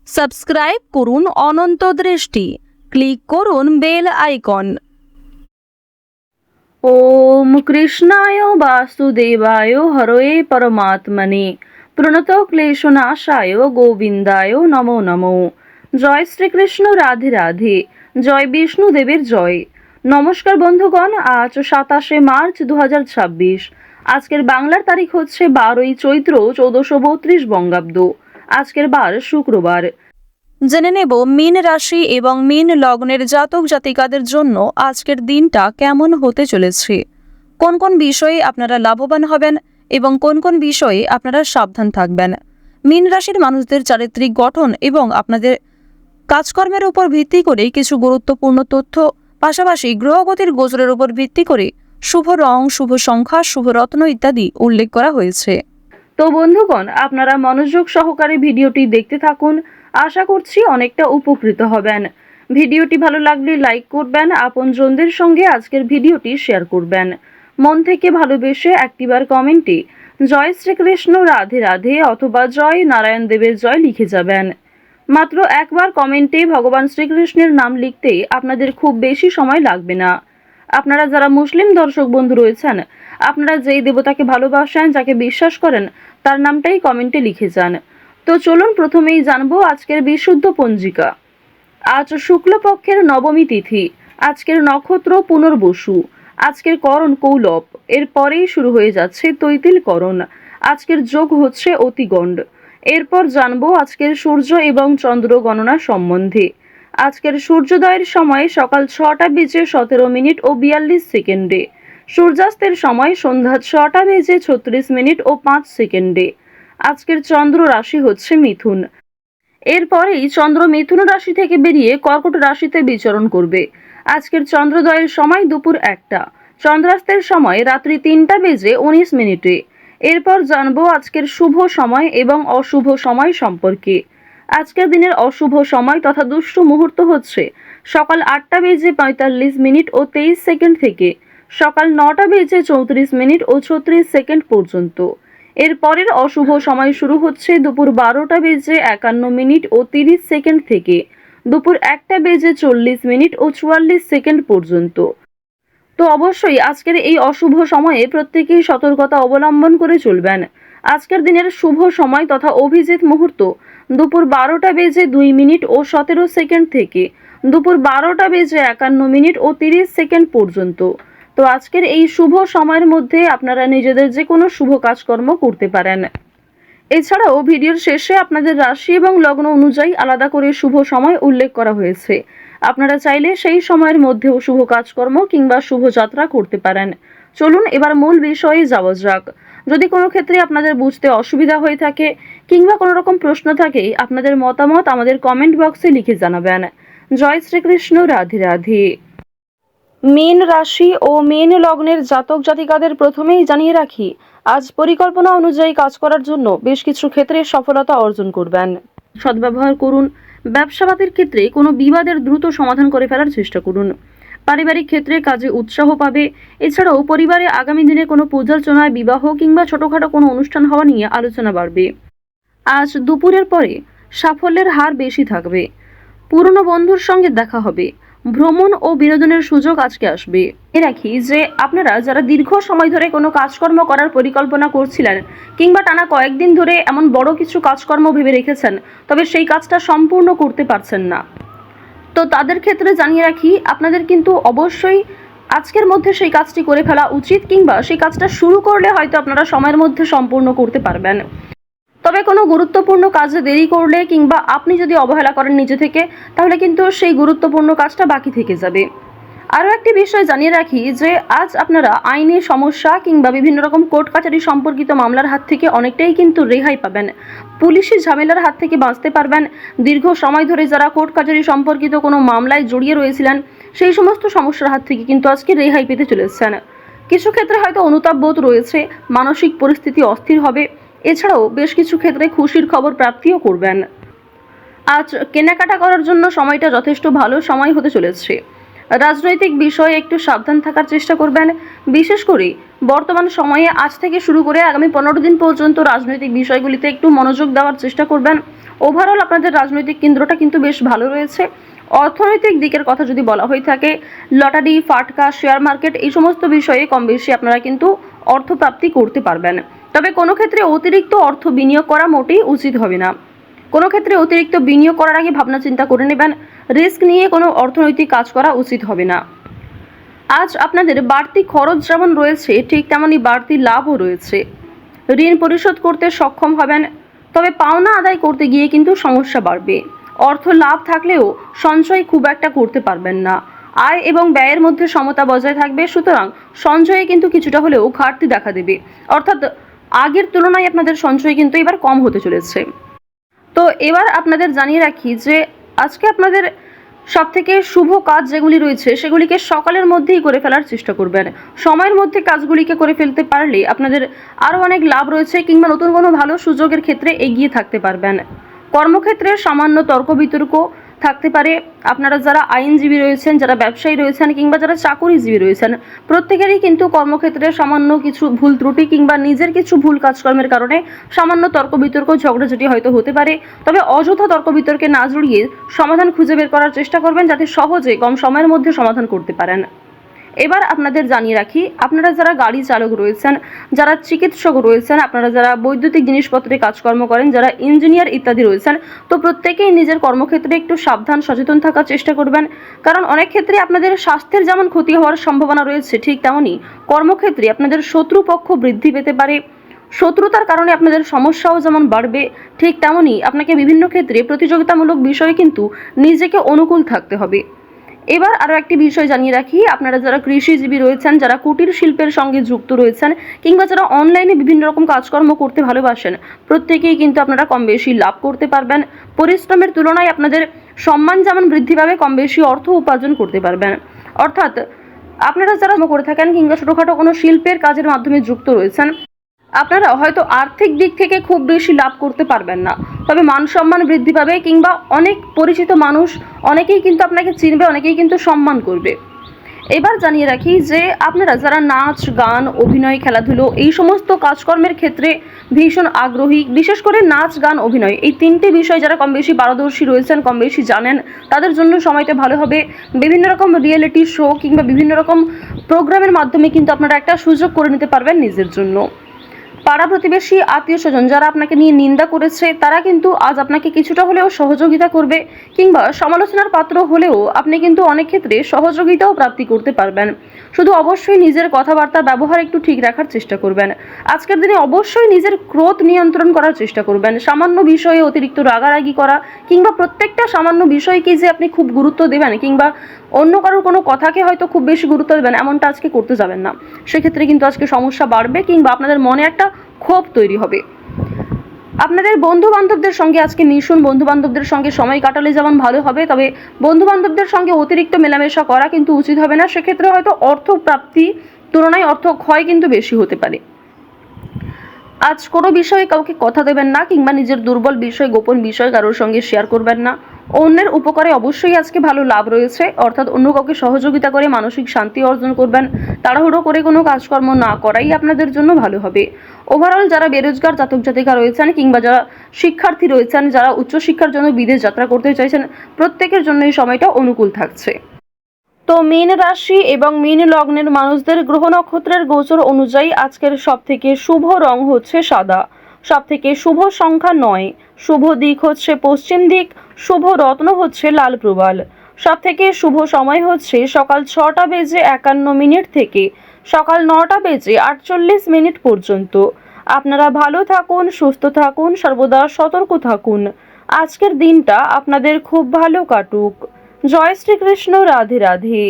Subscribe করুন অনন্ত দৃষ্টি, click করুন বেল আইকন। ওম কৃষ্ণায় বাসুদেবায় হরয়ে পরমাত্মনে প্রণত ক্লেশনাশায় গোবিন্দায় নমো নমো। জয় শ্রীকৃষ্ণ, রাধে রাধে, জয় বিষ্ণুদেবের জয়। নমস্কার বন্ধুগণ, আজ 27শে মার্চ 2026। আজকের বাংলার তারিখ হচ্ছে 12ই চৈত্র 1432 বঙ্গাব্দ। আজকের বার শুক্রবার। জেনে নেব মীন রাশি এবং মীন লগ্নের জাতক জাতিকাদের জন্য আজকের দিনটা কেমন হতে চলেছে, কোন কোন বিষয়ে আপনারা লাভবান হবেন এবং কোন কোন বিষয়ে আপনারা সাবধান থাকবেন। মীন রাশির মানুষদের চারিত্রিক গঠন এবং আপনাদের কাজকর্মের উপর ভিত্তি করে কিছু গুরুত্বপূর্ণ তথ্য, পাশাপাশি গ্রহগতির গোচরের উপর ভিত্তি করে শুভ রং, শুভ সংখ্যা, শুভ রত্ন ইত্যাদি উল্লেখ করা হয়েছে। তো বন্ধুগণ, আপনারা মনোযোগ সহকারে ভিডিওটি দেখতে থাকুন। আশা করছি অনেকটা উপকৃত হবেন। ভিডিওটি ভালো লাগলে লাইক করবেন, আপনজনদের সঙ্গে আজকের ভিডিওটি শেয়ার করবেন। মন থেকে ভালোবেসে একটিবার কমেন্টে জয় শ্রীকৃষ্ণ, রাধে রাধে অথবা জয় নারায়ণ দেবের জয় লিখে যাবেন। মাত্র একবার কমেন্টে ভগবান শ্রীকৃষ্ণের নাম লিখতে আপনাদের খুব বেশি সময় লাগবে না। আপনারা যারা মুসলিম দর্শক বন্ধু রয়েছেন, আপনারা যেই দেবতাকে ভালোবাসেন, যাকে বিশ্বাস করেন, তার নামটাই কমেন্টে লিখে যান। তো চলুন প্রথমেই জানবো আজকের বিশুদ্ধ পঞ্জিকা। আজ শুক্লপক্ষের নবমী তিথি। আজকের নক্ষত্র পুনর্বসু। আজকের করণ কৌলব। এরপরেই শুরু হয়ে যাচ্ছে তৈতিল করণ। আজকের যোগ হচ্ছে অতিগণ্ড। এরপর জানবো আজকের সূর্য এবং চন্দ্র গণনা সম্বন্ধে। আজকের সূর্যোদয়ের সময় সকাল 6টা বেজে 17 মিনিট ও 42 সেকেন্ডে। সূর্যাস্তের সময় সন্ধ্যা 6টা বেজে 36 মিনিট ও 5 সেকেন্ডে। আজকের চন্দ্র রাশি হচ্ছে মিথুন। এরপরেই চন্দ্র মিথুন রাশি থেকে বেরিয়ে কর্কট রাশিতে বিচরণ করবে। আজকের চন্দ্রোদয়ের সময় দুপুর 1টা, চন্দ্রাস্তের সময় রাত্রি 3টা বেজে 19 মিনিটে। এরপর জানবো আজকের শুভ সময় এবং অশুভ সময় সম্পর্কে। আজকের দিনের অশুভ সময় তথা দুষ্ট মুহূর্ত হচ্ছে সকাল 8টা বেজে 45 মিনিট ও 23 সেকেন্ড থেকে সকাল 9টা বেজে 34 মিনিট ও 36 সেকেন্ড পর্যন্ত। এর পরের অশুভ সময় শুরু হচ্ছে দুপুর 12টা বেজে 51 মিনিট ও 30 সেকেন্ড থেকে দুপুর 1টা বেজে 40 মিনিট ও 44 সেকেন্ড পর্যন্ত। তো অবশ্যই আজকের এই অশুভ সময়ে প্রত্যেকেই সতর্কতা অবলম্বন করে চলবেন। আজকের দিনের শুভ সময় তথা অভিজিৎ মুহূর্ত দুপুর 12টা বেজে 2 মিনিট ও 17 সেকেন্ড থেকে দুপুর 12টা বেজে 51 মিনিট ও 30 সেকেন্ড পর্যন্ত। তো আজকের এই শুভ সময়ের মধ্যে আপনারা নিজেদের যে কোনো শুভ কাজকর্ম করতে পারেন। এছাড়াও ভিডিওর শেষে আপনাদের রাশি এবং লগ্ন অনুযায়ী আলাদা করে শুভ সময় উল্লেখ করা হয়েছে। আপনারা চাইলে সেই সময়ের মধ্যেও শুভ কাজকর্ম কিংবা শুভ যাত্রা করতে পারেন। চলুন এবার মূল বিষয়ে যাওয়া যাক। যদি কোনো ক্ষেত্রে আপনাদের বুঝতে অসুবিধা হয়ে থাকে কিংবা কোনো রকম প্রশ্ন থাকে, আপনাদের মতামত আমাদের কমেন্ট বক্সে লিখে জানাবেন। জয় শ্রীকৃষ্ণ, রাধে রাধে। মীন রাশি ও মীন লগ্নের জাতক জাতিকাদের প্রথমেই জানিয়ে রাখি, আজ পরিকল্পনা অনুযায়ী কাজ করার জন্য বেশ কিছু ক্ষেত্রে সফলতা অর্জন করবেন। সদ্ব্যবহার করুন। ব্যবসাবাদের ক্ষেত্রে কোনো বিবাদের দ্রুত সমাধান করে ফেলার চেষ্টা করুন। পারিবারিক ক্ষেত্রে কাজে উৎসাহ পাবে। এছাড়াও পরিবারে আগামী দিনে কোনো পূজার্চনায়, বিবাহ কিংবা ছোটখাটো কোনো অনুষ্ঠান হওয়া নিয়ে আলোচনা বাড়বে। আজ দুপুরের পরে সাফল্যের হার বেশি থাকবে। পুরনো বন্ধুর সঙ্গে দেখা হবে। ভ্রমণ ও বিনোদনের সুযোগ আজকে আসবে। রাখি যে আপনারা যারা দীর্ঘ সময় ধরে কোনো কাজকর্ম করার পরিকল্পনা করছিলেন কিংবা টানা কয়েকদিন ধরে এমন বড় কিছু কাজকর্ম ভেবে রেখেছেন, তবে সেই কাজটা সম্পূর্ণ করতে পারছেন না, তো তাদের ক্ষেত্রে জানিয়ে রাখি আপনাদের কিন্তু অবশ্যই আজকের মধ্যে সেই কাজটি করে ফেলা উচিত, কিংবা সেই কাজটা শুরু করলে হয়তো আপনারা সময়ের মধ্যে সম্পূর্ণ করতে পারবেন। তবে কোনো গুরুত্বপূর্ণ কাজে দেরি করলে কিংবা আপনি যদি অবহেলা করেন নিজে থেকে, তাহলে কিন্তু সেই গুরুত্বপূর্ণ কাজটা বাকি থেকে যাবে। আরও একটি বিষয় জানিয়ে রাখি যে আজ আপনারা আইনি সমস্যা কিংবা বিভিন্ন রকম কোর্ট কাছারি সম্পর্কিত মামলার হাত থেকে অনেকটাই কিন্তু রেহাই পাবেন। পুলিশি ঝামেলার হাত থেকে বাঁচতে পারবেন। দীর্ঘ সময় ধরে যারা কোর্ট কাছারি সম্পর্কিত কোনো মামলায় জড়িয়ে রয়েছিলেন, সেই সমস্ত সমস্যার হাত থেকে কিন্তু আজকে রেহাই পেতে চলেছেন। কিছু ক্ষেত্রে হয়তো অনুতাপ বোধ রয়েছে, মানসিক পরিস্থিতি অস্থির হবে। এছাড়াও বেশ কিছু ক্ষেত্রে খুশির খবর প্রাপ্তিও করবেন। আজ কেনাকাটা করার জন্য সময়টা যথেষ্ট ভালো সময় হতে চলেছে। রাজনৈতিক বিষয়ে একটু সাবধান থাকার চেষ্টা করবেন। বিশেষ করে বর্তমান সময়ে আজ থেকে শুরু করে আগামী 15 দিন পর্যন্ত রাজনৈতিক বিষয়গুলিতে একটু মনোযোগ দেওয়ার চেষ্টা করবেন। ওভারঅল আপনাদের রাজনৈতিক কেন্দ্রটা কিন্তু বেশ ভালো রয়েছে। অর্থনৈতিক দিকের কথা যদি বলা হয়ে থাকে, লটারি, ফাটকা, শেয়ার মার্কেট এই সমস্ত বিষয়ে কম বেশি আপনারা কিন্তু অর্থপ্রাপ্তি করতে পারবেন। তবে কোনো ক্ষেত্রে অতিরিক্ত অর্থ বিনিয়োগ করা মোটেই উচিত হবে না। কোনো ক্ষেত্রে অতিরিক্ত বিনিয়োগ করার আগে ভাবনা চিন্তা করে নেবেন। রিস্ক নিয়ে কোনো অর্থনৈতিক কাজ করা উচিত হবে না। আজ আপনাদের বাড়তি খরচ যেমন রয়েছে, ঠিক তেমনই বাড়তি লাভও রয়েছে। ঋণ পরিশোধ করতে সক্ষম হবেন, তবে পাওনা আদায় করতে গিয়ে কিন্তু সমস্যা বাড়বে। অর্থ লাভ থাকলেও সঞ্চয় খুব একটা করতে পারবেন না। আয় এবং ব্যয়ের মধ্যে সমতা বজায় থাকবে, সুতরাং সঞ্চয়ে কিন্তু কিছুটা হলেও ঘাটতি দেখা দেবে। অর্থাৎ আগের তুলনায় আপনাদের সঞ্চয় কিন্তু এবার কম হতে চলেছে। তো এবার আপনাদের জানিয়ে রাখি যে আজকে আপনাদের সবথেকে শুভ কাজ যেগুলি রয়েছে সেগুলিকে সকালের মধ্যেই করে ফেলার চেষ্টা করবেন। সময়ের মধ্যে কাজগুলিকে করে ফেলতে পারলে আপনাদের আরও অনেক লাভ রয়েছে, কিংবা নতুন কোনো ভালো সুযোগের ক্ষেত্রে এগিয়ে থাকতে পারবেন। কর্মক্ষেত্রে সামান্য তর্ক বিতর্ক থাকতে পারে। আপনারা যারা আইনজীবী রয়েছেন, যারা ব্যবসায়ী রয়েছেন, কিংবা যারা চাকুরিজীবী রয়েছেন, প্রত্যেকেরই কিন্তু কর্মক্ষেত্রে সামান্য কিছু ভুল ত্রুটি কিংবা নিজের কিছু ভুল কাজকর্মের কারণে সামান্য তর্ক বিতর্ক, ঝগড়াঝাটি হয়তো হতে পারে। তবে অযথা তর্ক বিতর্কে না জড়িয়ে সমাধান খুঁজে বের করার চেষ্টা করবেন, যাতে সহজে কম সময়ের মধ্যে সমাধান করতে পারেন। এবার আপনাদের জানিয়ে রাখি, আপনারা যারা গাড়ি চালক রয়েছেন, যারা চিকিৎসক রয়েছেন, আপনারা যারা বৈদ্যুতিক জিনিসপত্রে কাজকর্ম করেন, যারা ইঞ্জিনিয়ার ইত্যাদি রয়েছেন, তো প্রত্যেকেই নিজের কর্মক্ষেত্রে একটু সাবধান সচেতন থাকার চেষ্টা করবেন। কারণ অনেক ক্ষেত্রে আপনাদের স্বাস্থ্যের যেমন ক্ষতি হওয়ার সম্ভাবনা রয়েছে, ঠিক তেমনই কর্মক্ষেত্রে আপনাদের শত্রুপক্ষ বৃদ্ধি পেতে পারে। শত্রুতার কারণে আপনাদের সমস্যাও যেমন বাড়বে, ঠিক তেমনই আপনাকে বিভিন্ন ক্ষেত্রে প্রতিযোগিতামূলক বিষয়ে কিন্তু নিজেকে অনুকূল থাকতে হবে। এবার আরও একটি বিষয় জানিয়ে রাখি, আপনারা যারা কৃষিজীবী রয়েছেন, যারা কুটির শিল্পের সঙ্গে যুক্ত রয়েছেন, কিংবা যারা অনলাইনে বিভিন্ন রকম কাজকর্ম করতে ভালোবাসেন, প্রত্যেকেই কিন্তু আপনারা কম বেশি লাভ করতে পারবেন। পরিশ্রমের তুলনায় আপনাদের সম্মান যেমন বৃদ্ধি পাবে, কম বেশি অর্থ উপার্জন করতে পারবেন। অর্থাৎ আপনারা যারা করে থাকেন কিংবা ছোটোখাটো কোনো শিল্পের কাজের মাধ্যমে যুক্ত রয়েছেন, আপনারা হয়তো আর্থিক দিক থেকে খুব বেশি লাভ করতে পারবেন না, তবে মান সম্মান বৃদ্ধি পাবে, কিংবা অনেক পরিচিত মানুষ অনেকেই কিন্তু আপনাকে চিনবে, অনেকেই কিন্তু সম্মান করবে। এবার জানিয়ে রাখি যে আপনারা যারা নাচ, গান, অভিনয়, খেলাধুলো এই সমস্ত কাজকর্মের ক্ষেত্রে ভীষণ আগ্রহী, বিশেষ করে নাচ, গান, অভিনয় এই তিনটে বিষয় যারা কম বেশি পারদর্শী রয়েছেন, কম বেশি জানেন, তাদের জন্য সময়টা ভালো হবে। বিভিন্ন রকম রিয়েলিটি শো কিংবা বিভিন্ন রকম প্রোগ্রামের মাধ্যমে কিন্তু আপনারা একটা সুযোগ করে নিতে পারবেন নিজের জন্য। পাড়া প্রতিবেশী, আত্মীয় স্বজন যারা আপনাকে নিয়ে নিন্দা করেছে, তারা কিন্তু আজ আপনাকে কিছুটা হলেও সহযোগিতা করবে, কিংবা সমালোচনার পাত্র হলেও আপনি কিন্তু অনেক ক্ষেত্রে সহযোগিতাও প্রাপ্তি করতে পারবেন। শুধু অবশ্যই নিজের কথাবার্তা ব্যবহার একটু ঠিক রাখার চেষ্টা করবেন। আজকের দিনে অবশ্যই নিজের ক্রোধ নিয়ন্ত্রণ করার চেষ্টা করবেন। সামান্য বিষয়ে অতিরিক্ত রাগারাগি করা, কিংবা প্রত্যেকটা সামান্য বিষয়কে যে আপনি খুব গুরুত্ব দেবেন, কিংবা অন্য কারোর কোনো কথাকে হয়তো খুব বেশি গুরুত্ব দেবেন, এমনটা আজকে করতে যাবেন না। সেক্ষেত্রে কিন্তু আজকে সমস্যা বাড়বে, কিংবা আপনাদের মনে একটা ক্ষোভ তৈরি হবে। আপনাদের বন্ধু বান্ধবদের সঙ্গে আজকে মিশুন, বন্ধু বান্ধবদের সঙ্গে সময় কাটালে যেমন ভালো হবে, তবে বন্ধু বান্ধবদের সঙ্গে অতিরিক্ত মেলামেশা করা কিন্তু উচিত হবে না। সেক্ষেত্রে হয়তো অর্থ প্রাপ্তি তুলনায় অর্থ ক্ষয় কিন্তু বেশি হতে পারে। আজ কোনো বিষয়ে কাউকে কথা দেবেন না, কিংবা নিজের দুর্বল বিষয়, গোপন বিষয় কারোর সঙ্গে শেয়ার করবেন না। অন্যের উপকারে অবশ্যই আজকে ভালো লাভ রয়েছে, অর্থাৎ অন্য কাউকে সহযোগিতা করে মানসিক শান্তি অর্জন করবেন। তাড়াহুড়ো করে কোনো কাজকর্ম না করাই আপনাদের জন্য ভালো হবে। ওভারঅল যারা বেরোজগার জাতক জাতিকা রয়েছেন, কিংবা যারা শিক্ষার্থী রয়েছেন, যারা উচ্চশিক্ষার জন্য বিদেশ যাত্রা করতে চাইছেন, প্রত্যেকের জন্য এই সময়টা অনুকূল থাকছে। তো মীন রাশি এবং মীন লগ্নের মানুষদের গ্রহ নক্ষত্রের গোচর অনুযায়ী আজকের সবথেকে শুভ রং হচ্ছে সাদা, সবথেকে শুভ সংখ্যা 9, শুভ দিক হচ্ছে পশ্চিম দিক, শুভ রত্ন হচ্ছে লাল প্রবাল। সবথেকে শুভ সময় হচ্ছে সকাল 6টা বেজে 51 মিনিট থেকে সকাল 9টা বেজে 48 মিনিট পর্যন্ত। আপনারা ভালো থাকুন, সুস্থ থাকুন, সর্বদা সতর্ক থাকুন। আজকের দিনটা আপনাদের খুব ভালো কাটুক। জয় শ্রীকৃষ্ণ। রাধে রাধে।